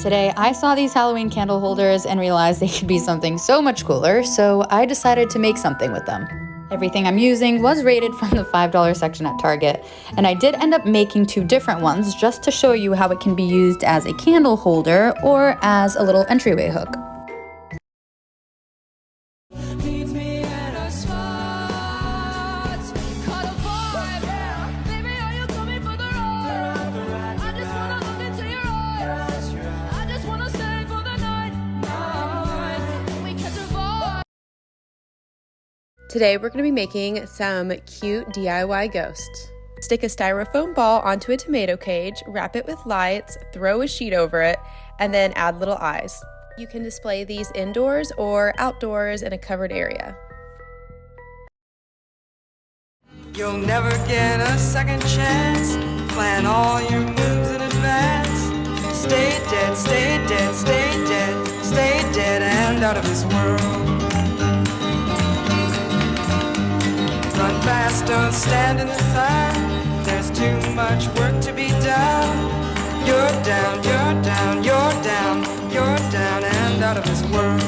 Today, I saw these Halloween candle holders and realized they could be something so much cooler, so I decided to make something with them. Everything I'm using was rated from the $5 section at Target, and I did end up making 2 different ones just to show you how it can be used as a candle holder or as a little entryway hook. Today we're going to be making some cute DIY ghosts. Stick a styrofoam ball onto a tomato cage, wrap it with lights, throw a sheet over it, and then add little eyes. You can display these indoors or outdoors in a covered area. You'll never get a second chance. Plan all your moves in advance. Stay dead, stay dead, stay dead, stay dead and out of this world. Run fast, don't stand in the sun. There's too much work to be done. You're down, you're down, you're down, you're down and out of this world.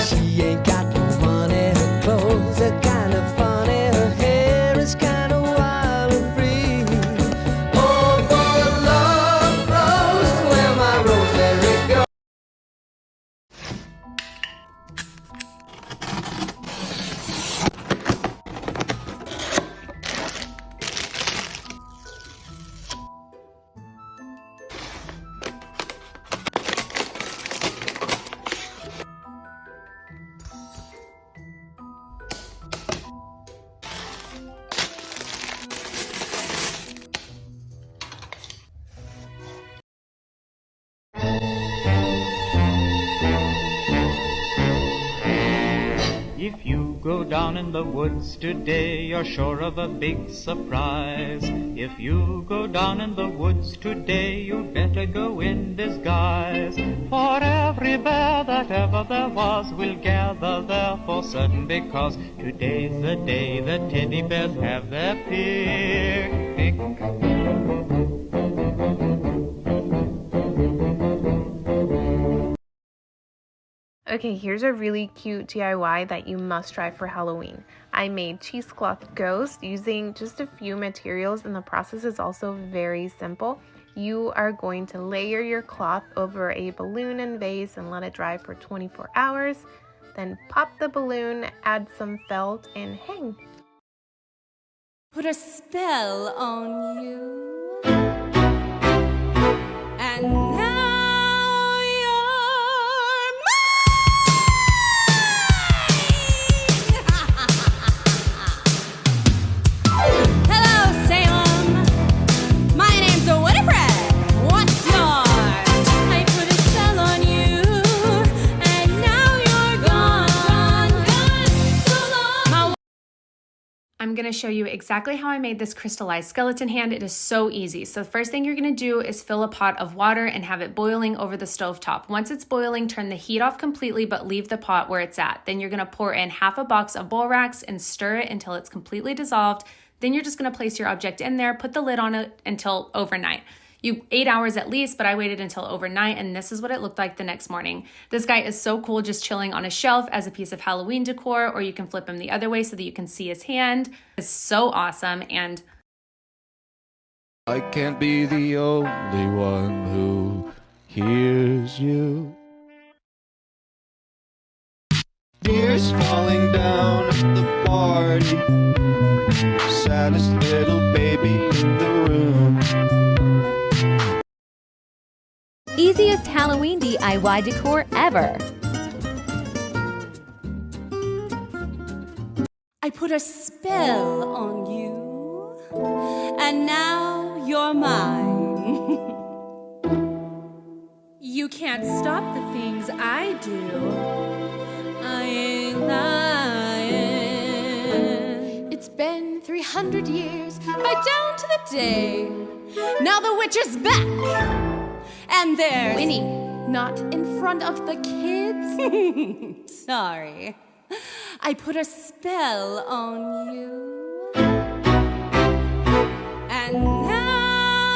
She ain't got no money, her clothes are kind of funny, her hair is kind of wild and free. Oh, for love rose, where my rosemary goes. If you go down in the woods today, you're sure of a big surprise. If you go down in the woods today, you better go in disguise. For every bear that ever there was will gather there for certain, because today's the day the teddy bears have their picnic. Okay, here's a really cute DIY that you must try for Halloween. I made cheesecloth ghosts using just a few materials, and the process is also very simple. You are going to layer your cloth over a balloon and vase and let it dry for 24 hours. Then pop the balloon, add some felt, and hang. Put a spell on you, and now you're mine! Hello, Salem. My name's Winifred. What's yours? I put a spell on you, and now you're gone so long. I'm going to show you exactly how I made this crystallized skeleton hand. It is so easy. So the first thing you're going to do is fill a pot of water and have it boiling over the stove top. Once it's boiling, turn the heat off completely, but leave the pot where it's at. Then you're going to pour in half a box of borax and stir it until it's completely dissolved. Then you're just going to place your object in there, put the lid on it until overnight. 8 hours at least, but I waited until overnight, and this is what it looked like the next morning. This guy is so cool, just chilling on a shelf as a piece of Halloween decor, or you can flip him the other way so that you can see his hand. It's so awesome. And I can't be the only one who hears you. Tears falling down at the party, saddest little baby in the room. Easiest Halloween DIY decor ever. I put a spell on you, and now you're mine. You can't stop the things I do. I ain't lying. It's been 300 years, right down to the day. Now the witch is back. And there's Winnie, not in front of the kids. Sorry. I put a spell on you. And now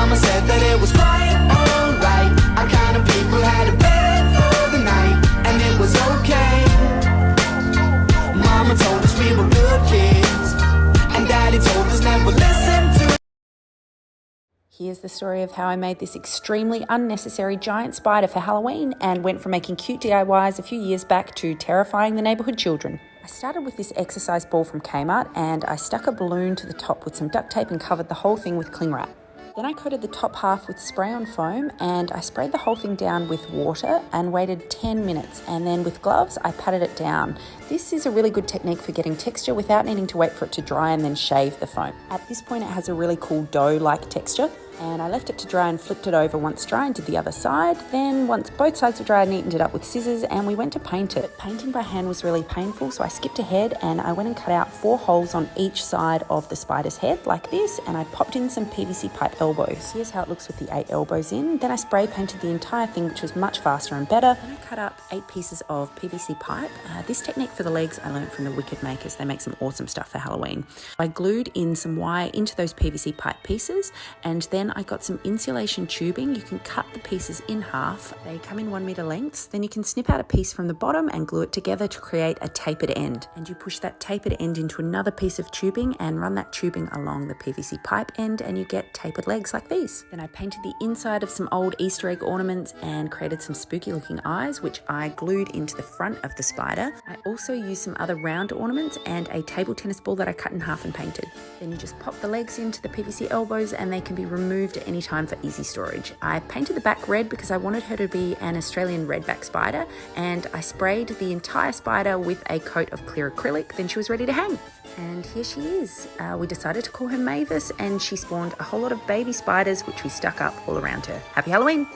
Mama said that it was quite alright. Our kind of people had a bed for the night, and it was okay. Mama told us we were good kids, and Daddy told us never listen to. Here's the story of how I made this extremely unnecessary giant spider for Halloween and went from making cute DIYs a few years back to terrifying the neighbourhood children. I started with this exercise ball from Kmart and I stuck a balloon to the top with some duct tape and covered the whole thing with cling wrap. Then I coated the top half with spray on foam and I sprayed the whole thing down with water and waited 10 minutes, and then with gloves I patted it down. This is a really good technique for getting texture without needing to wait for it to dry and then shave the foam. At this point it has a really cool dough-like texture, and I left it to dry and flipped it over once dry and did the other side. Then once both sides were dry, I neatened it up with scissors and we went to paint it. Painting by hand was really painful, so I skipped ahead and I went and cut out 4 holes on each side of the spider's head like this, and I popped in some PVC pipe elbows. Here's how it looks with the 8 elbows in. Then I spray painted the entire thing, which was much faster and better. Then I cut up 8 pieces of PVC pipe. This technique for the legs I learned from the Wicked Makers. They make some awesome stuff for Halloween. I glued in some wire into those PVC pipe pieces, and then I got some insulation tubing. You can cut the pieces in half. They come in 1 meter lengths. Then you can snip out a piece from the bottom and glue it together to create a tapered end. And you push that tapered end into another piece of tubing and run that tubing along the PVC pipe end, and you get tapered legs like these. Then I painted the inside of some old Easter egg ornaments and created some spooky looking eyes, which I glued into the front of the spider. I also used some other round ornaments and a table tennis ball that I cut in half and painted. Then you just pop the legs into the PVC elbows and they can be removed at any time for easy storage. I painted the back red because I wanted her to be an Australian redback spider, and I sprayed the entire spider with a coat of clear acrylic. Then she was ready to hang. And here she is. We decided to call her Mavis, and she spawned a whole lot of baby spiders which we stuck up all around her. Happy Halloween!